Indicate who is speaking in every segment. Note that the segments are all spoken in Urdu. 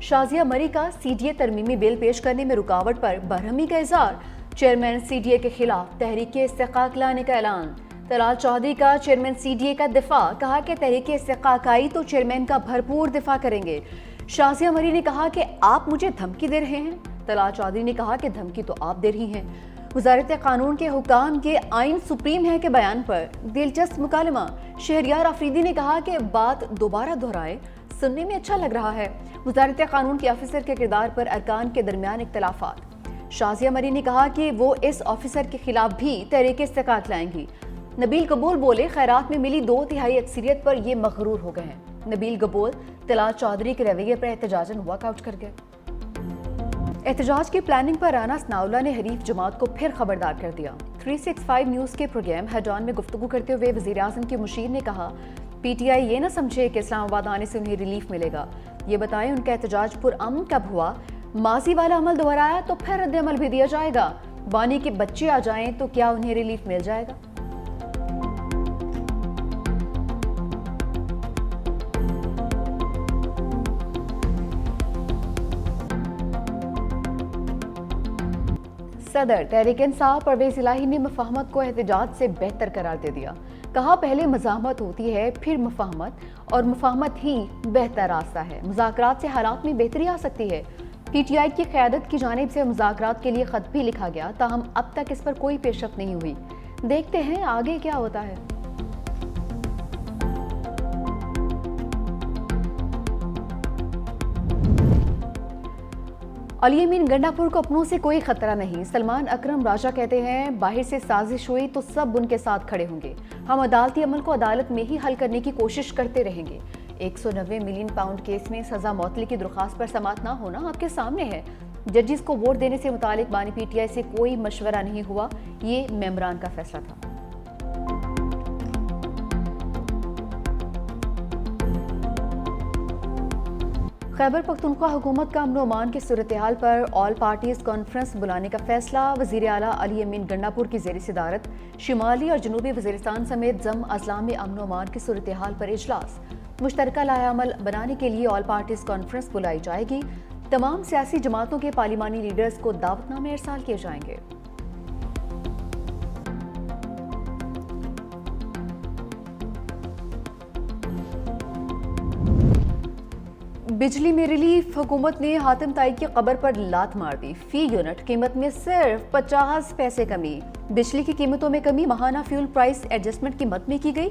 Speaker 1: شازیہ مری کا سی ڈی اے ترمیمی بل پیش کرنے میں رکاوٹ پر برہمی کا اظہار، چیئرمین سی ڈی اے کے خلاف تحریک استحقاق لانے کا اعلان۔ طلال چودھری کا چیئرمین سی ڈی اے کا دفاع، کہا کہ تحریک استحقاق آئی تو چیئرمین کا بھرپور دفاع کریں گے۔ شازیہ مری نے کہا کہ آپ مجھے دھمکی دے رہے ہیں۔ طلال چودھری نے کہا کہ دھمکی تو آپ دے رہی ہیں۔ وزارت قانون کے حکام کے آئین سپریم ہے کے بیان پر دلچسپ مکالمہ، شہریار آفریدی نے کہا کہ بات دوبارہ دہرائے، سننے میں اچھا لگ رہا ہے۔ وزارت قانون کے آفیسر کے کردار پر ارکان کے درمیان اختلافات، شازیہ مری نے کہا کہ وہ اس آفیسر کے خلاف بھی تحریک استحقاق لائیں گی۔ نبیل قبول بولے خیرات میں ملی 2/3 اکثریت پر یہ مغرور ہو گئے ہیں۔ نبیل قبول طلال چودھری کے رویے پر احتجاجاً واک آؤٹ کر گئے۔ احتجاج کی پلاننگ پر رانا ثناءاللہ نے حریف جماعت کو پھر خبردار کر دیا۔ 365 نیوز کے پروگرام ہیڈ آن میں گفتگو کرتے ہوئے وزیراعظم کے مشیر نے کہا، پی ٹی آئی یہ نہ سمجھے کہ اسلام آباد آنے سے انہیں ریلیف ملے گا، یہ بتائیں ان کا احتجاج پرامن کب ہوا، ماضی والا عمل دہرایا تو پھر رد عمل بھی دیا جائے گا، بانی کے بچے آ جائیں تو کیا انہیں ریلیف مل جائے گا؟ صدر تحریک انصاف پرویز الہی نے مفاہمت کو احتجاج سے بہتر قرار دے دیا، کہا پہلے مزاحمت ہوتی ہے پھر مفاہمت، اور مفاہمت ہی بہتر راستہ ہے، مذاکرات سے حالات میں بہتری آ سکتی ہے۔ پی ٹی آئی کی قیادت کی جانب سے مذاکرات کے لیے خط بھی لکھا گیا، تاہم اب تک اس پر کوئی پیش رفت نہیں ہوئی، دیکھتے ہیں آگے کیا ہوتا ہے۔ علی امین گنڈاپور کو اپنوں سے کوئی خطرہ نہیں، سلمان اکرم راجہ کہتے ہیں باہر سے سازش ہوئی تو سب ان کے ساتھ کھڑے ہوں گے، ہم عدالتی عمل کو عدالت میں ہی حل کرنے کی کوشش کرتے رہیں گے۔ 190 ملین پاؤنڈ کیس میں سزا معطلی کی درخواست پر سماعت نہ ہونا آپ کے سامنے ہے، ججز کو ووٹ دینے سے متعلق بانی پی ٹی آئی سے کوئی مشورہ نہیں ہوا، یہ ممبران کا فیصلہ تھا۔ خیبر پختونخوا حکومت کا امن و امان کی صورتحال پر آل پارٹیز کانفرنس بلانے کا فیصلہ، وزیر اعلیٰ علی امین گنڈاپور کی زیر صدارت شمالی اور جنوبی وزیرستان سمیت ضم اضلاع میں امن و امان کی صورتحال پر اجلاس، مشترکہ لائحہ عمل بنانے کے لیے آل پارٹیز کانفرنس بلائی جائے گی، تمام سیاسی جماعتوں کے پارلیمانی لیڈرز کو دعوت نامے ارسال کیے جائیں گے۔ بجلی میں ریلیف، حکومت نے حاتم طائی کی قبر پر لات مار دی، فی یونٹ قیمت میں صرف 50 پیسے کمی، بجلی کی قیمتوں میں کمی ماہانہ فیول پرائس ایڈجسٹمنٹ کی مد میں کی گئی،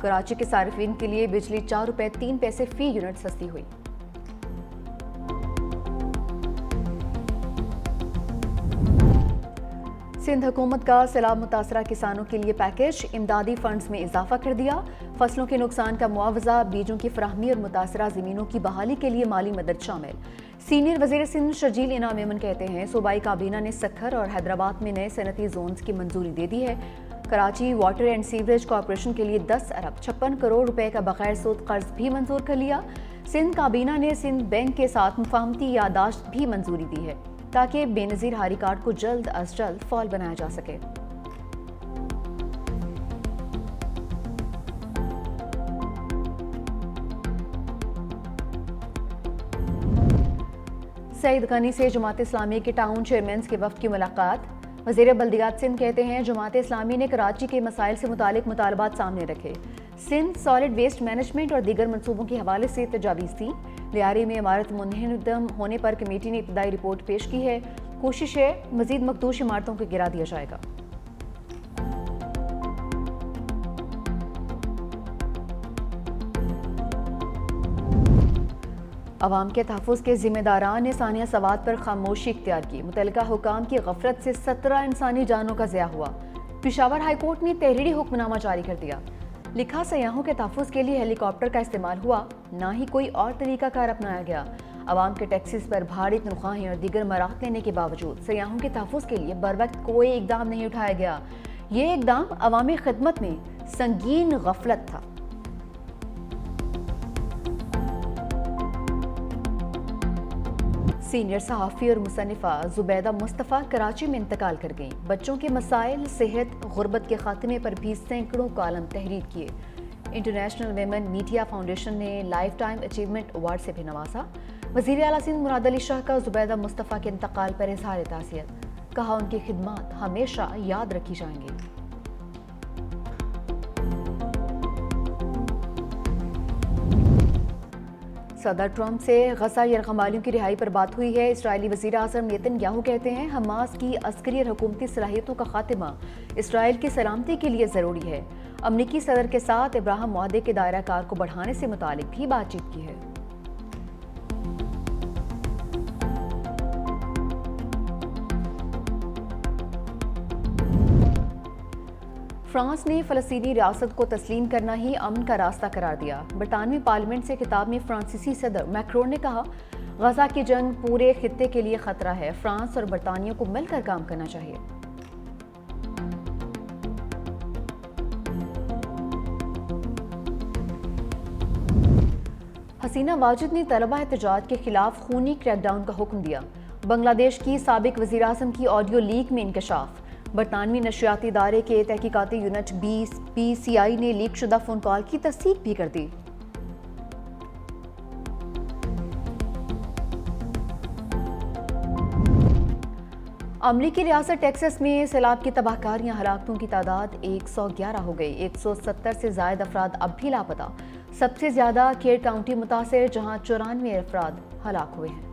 Speaker 1: کراچی کے صارفین کے لیے بجلی 4 روپے 3 پیسے فی یونٹ سستی ہوئی۔ سندھ حکومت کا سیلاب متاثرہ کسانوں کے لیے پیکج، امدادی فنڈز میں اضافہ کر دیا، فصلوں کے نقصان کا معاوضہ، بیجوں کی فراہمی اور متاثرہ زمینوں کی بحالی کے لیے مالی مدد شامل۔ سینئر وزیر سندھ شرجیل انعام ایمن کہتے ہیں صوبائی کابینہ نے سکھر اور حیدرآباد میں نئے صنعتی زونز کی منظوری دے دی ہے، Karachi water and sewerage corporation کے لیے 10 ارب 56 کروڑ روپے کا بغیر سود قرض بھی منظور کر لیا۔ سندھ کابینہ نے سندھ بینک کے ساتھ مفاہمتی یادداشت بھی منظوری دی ہے تاکہ بے نظیر ہاری کارڈ کو جلد از جلد فعال بنایا جا سکے۔ سعید غنی سے جماعت اسلامی کے ٹاؤن چیئرمینز کے وفد کی ملاقات، وزیر بلدیات سندھ کہتے ہیں جماعت اسلامی نے کراچی کے مسائل سے متعلق مطالبات سامنے رکھے، سندھ سالڈ ویسٹ مینجمنٹ اور دیگر منصوبوں کے حوالے سے تجاویز دی، لیاری میں عمارت منہدم ہونے پر کمیٹی نے ابتدائی رپورٹ پیش کی ہے، کوشش ہے مزید مخدوش عمارتوں کو گرا دیا جائے گا۔ عوام کے تحفظ کے ذمہ داران نے ثانیہ سوات پر خاموشی اختیار کی، متعلقہ حکام کی غفلت سے 17 انسانی جانوں کا ضیاع ہوا، پشاور ہائی کورٹ نے تحریری حکم نامہ جاری کر دیا، لکھا سیاحوں کے تحفظ کے لیے ہیلی کاپٹر کا استعمال ہوا، نہ ہی کوئی اور طریقہ کار اپنایا گیا، عوام کے ٹیکسیز پر بھاری تنخواہیں اور دیگر مراحت لینے کے باوجود سیاحوں کے تحفظ کے لیے بروقت کوئی اقدام نہیں اٹھایا گیا، یہ اقدام عوامی خدمت میں سنگین غفلت تھا۔ سینئر صحافی اور مصنفہ زبیدہ مصطفیٰ کراچی میں انتقال کر گئیں، بچوں کے مسائل، صحت، غربت کے خاتمے پر بھی سینکڑوں کالم تحریر کیے، انٹرنیشنل ویمن میڈیا فاؤنڈیشن نے لائف ٹائم اچیومنٹ ایوارڈ سے بھی نوازا، وزیر اعلیٰ سندھ مراد علی شاہ کا زبیدہ مصطفیٰ کے انتقال پر اظہار تعزیت، کہا ان کی خدمات ہمیشہ یاد رکھی جائیں گی۔ صدر ٹرمپ سے غزہ یرغمالیوں کی رہائی پر بات ہوئی ہے۔ اسرائیلی وزیر اعظم نیتن یاہو کہتے ہیں حماس کی عسکری اور حکومتی صلاحیتوں کا خاتمہ اسرائیل کی سلامتی کے لیے ضروری ہے۔ امریکی صدر کے ساتھ ابراہم معاہدے کے دائرہ کار کو بڑھانے سے متعلق بھی بات چیت کی ہے۔ فرانس نے فلسطینی ریاست کو تسلیم کرنا ہی امن کا راستہ قرار دیا۔ برطانوی پارلیمنٹ سے خطاب میں فرانسیسی صدر میکرون نے کہا غزہ کی جنگ پورے خطے کے لیے خطرہ ہے، فرانس اور برطانیہ کو مل کر کام کرنا چاہیے۔ حسینہ واجد نے طلبہ احتجاج کے خلاف خونی کریک ڈاؤن کا حکم دیا۔ بنگلہ دیش کی سابق وزیر اعظم کی آڈیو لیک میں انکشاف۔ برطانوی نشریاتی ادارے کے تحقیقاتی یونٹ پی سی آئی نے لیک شدہ فون کال کی تصدیق بھی کر دی۔ امریکی ریاست ٹیکساس میں سیلاب کی تباہ کاریاں، ہلاکتوں کی تعداد 111 ہو گئی، 170 سے زائد افراد اب بھی لاپتہ۔ سب سے زیادہ کیئر کاؤنٹی متاثر، جہاں 94 افراد ہلاک ہوئے ہیں۔